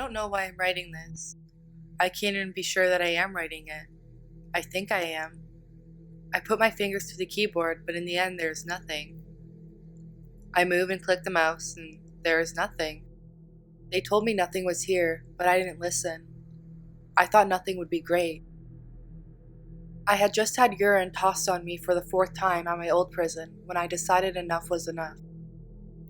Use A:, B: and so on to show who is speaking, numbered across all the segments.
A: don't know why I'm writing this. I can't even be sure that I am writing it. I think I am. I put my fingers to the keyboard, but in the end, there's nothing. I move and click the mouse, and there is nothing. They told me nothing was here, but I didn't listen. I thought nothing would be great. I had just had urine tossed on me for the fourth time at my old prison when I decided enough was enough.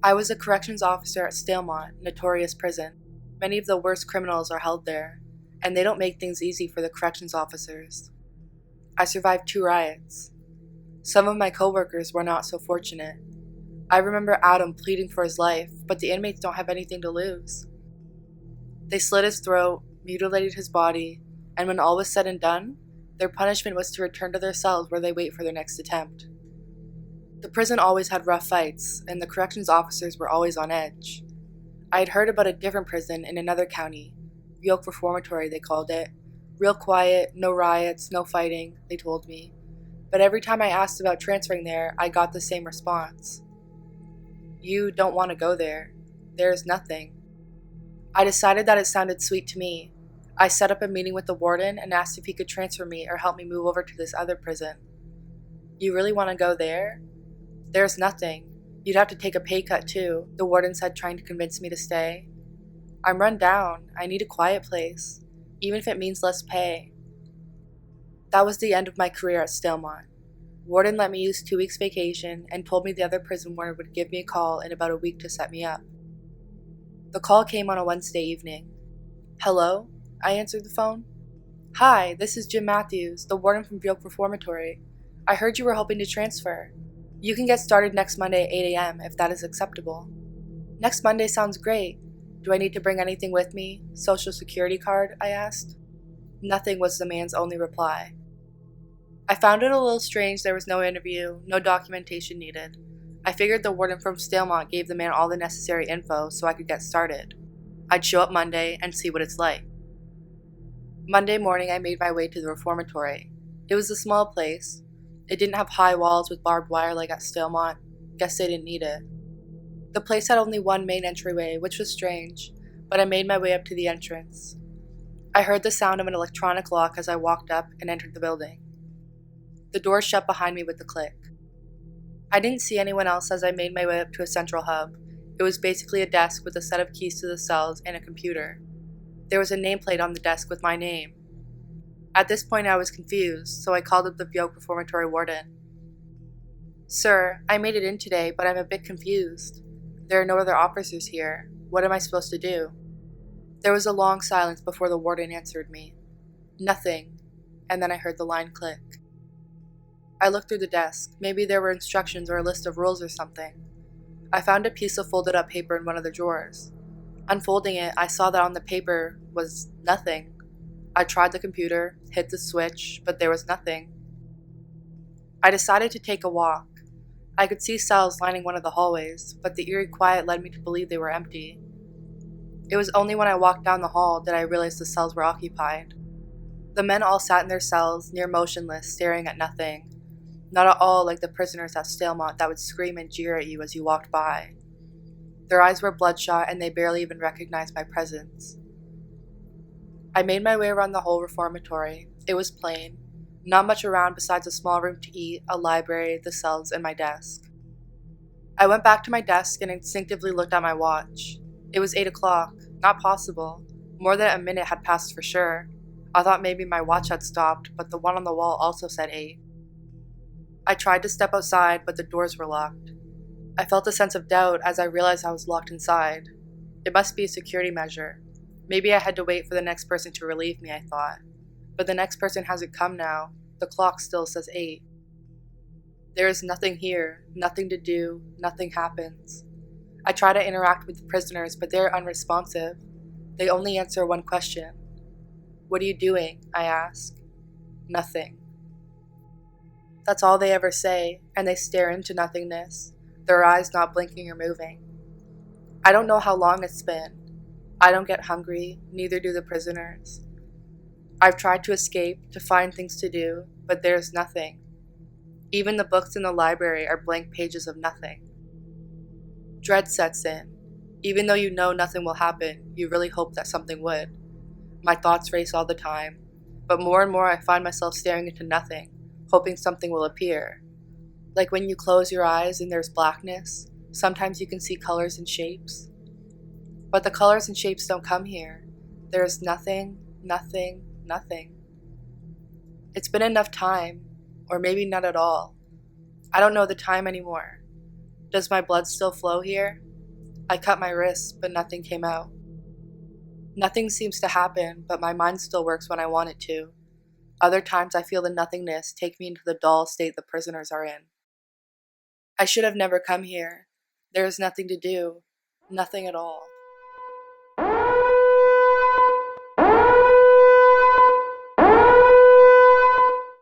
A: I was a corrections officer at Stalemont, notorious prison. Many of the worst criminals are held there, and they don't make things easy for the corrections officers. I survived 2 riots. Some of my coworkers were not so fortunate. I remember Adam pleading for his life, but the inmates don't have anything to lose. They slit his throat, mutilated his body, and when all was said and done, their punishment was to return to their cells where they wait for their next attempt. The prison always had rough fights, and the corrections officers were always on edge. I had heard about a different prison in another county, Yoke Reformatory they called it. Real quiet, no riots, no fighting, they told me. But every time I asked about transferring there, I got the same response. You don't want to go there. There is nothing. I decided that it sounded sweet to me. I set up a meeting with the warden and asked if he could transfer me or help me move over to this other prison. You really want to go there? There's nothing. You'd have to take a pay cut too, the warden said, trying to convince me to stay. I'm run down. I need a quiet place, even if it means less pay. That was the end of my career at Stalemont. Warden let me use 2 weeks vacation and told me the other prison warden would give me a call in about a week to set me up. The call came on a Wednesday evening. Hello? I answered the phone. Hi, this is Jim Matthews, the warden from Yoke Reformatory. I heard you were hoping to transfer. You can get started next Monday at 8 a.m. if that is acceptable. Next Monday sounds great. Do I need to bring anything with me? Social security card? I asked. Nothing was the man's only reply. I found it a little strange there was no interview, no documentation needed. I figured the warden from Stalemont gave the man all the necessary info so I could get started. I'd show up Monday and see what it's like. Monday morning I made my way to the reformatory. It was a small place. It didn't have high walls with barbed wire like at Stalemont. Guess they didn't need it. The place had only one main entryway, which was strange, but I made my way up to the entrance. I heard the sound of an electronic lock as I walked up and entered the building. The door shut behind me with a click. I didn't see anyone else as I made my way up to a central hub. It was basically a desk with a set of keys to the cells and a computer. There was a nameplate on the desk with my name. At this point I was confused, so I called up the Yoke Reformatory warden. Sir, I made it in today, but I'm a bit confused. There are no other officers here. What am I supposed to do? There was a long silence before the warden answered me. Nothing, and then I heard the line click. I looked through the desk. Maybe there were instructions or a list of rules or something. I found a piece of folded up paper in one of the drawers. Unfolding it, I saw that on the paper was nothing. I tried the computer, hit the switch, but there was nothing. I decided to take a walk. I could see cells lining one of the hallways, but the eerie quiet led me to believe they were empty. It was only when I walked down the hall that I realized the cells were occupied. The men all sat in their cells, near motionless, staring at nothing. Not at all like the prisoners at Stalemont that would scream and jeer at you as you walked by. Their eyes were bloodshot and they barely even recognized my presence. I made my way around the whole reformatory. It was plain. Not much around besides a small room to eat, a library, the cells, and my desk. I went back to my desk and instinctively looked at my watch. It was 8 o'clock. Not possible. More than a minute had passed for sure. I thought maybe my watch had stopped, but the one on the wall also said 8. I tried to step outside, but the doors were locked. I felt a sense of doubt as I realized I was locked inside. It must be a security measure. Maybe I had to wait for the next person to relieve me, I thought. But the next person hasn't come now. The clock still says 8. There is nothing here, nothing to do, nothing happens. I try to interact with the prisoners, but they're unresponsive. They only answer one question. What are you doing? I ask. Nothing. That's all they ever say, and they stare into nothingness, their eyes not blinking or moving. I don't know how long it's been. I don't get hungry, neither do the prisoners. I've tried to escape, to find things to do, but there's nothing. Even the books in the library are blank pages of nothing. Dread sets in. Even though you know nothing will happen, you really hope that something would. My thoughts race all the time, but more and more I find myself staring into nothing, hoping something will appear. Like when you close your eyes and there's blackness, sometimes you can see colors and shapes. But the colors and shapes don't come here. There is nothing, nothing, nothing. It's been enough time, or maybe not at all. I don't know the time anymore. Does my blood still flow here? I cut my wrist, but nothing came out. Nothing seems to happen, but my mind still works when I want it to. Other times I feel the nothingness take me into the dull state the prisoners are in. I should have never come here. There is nothing to do, nothing at all.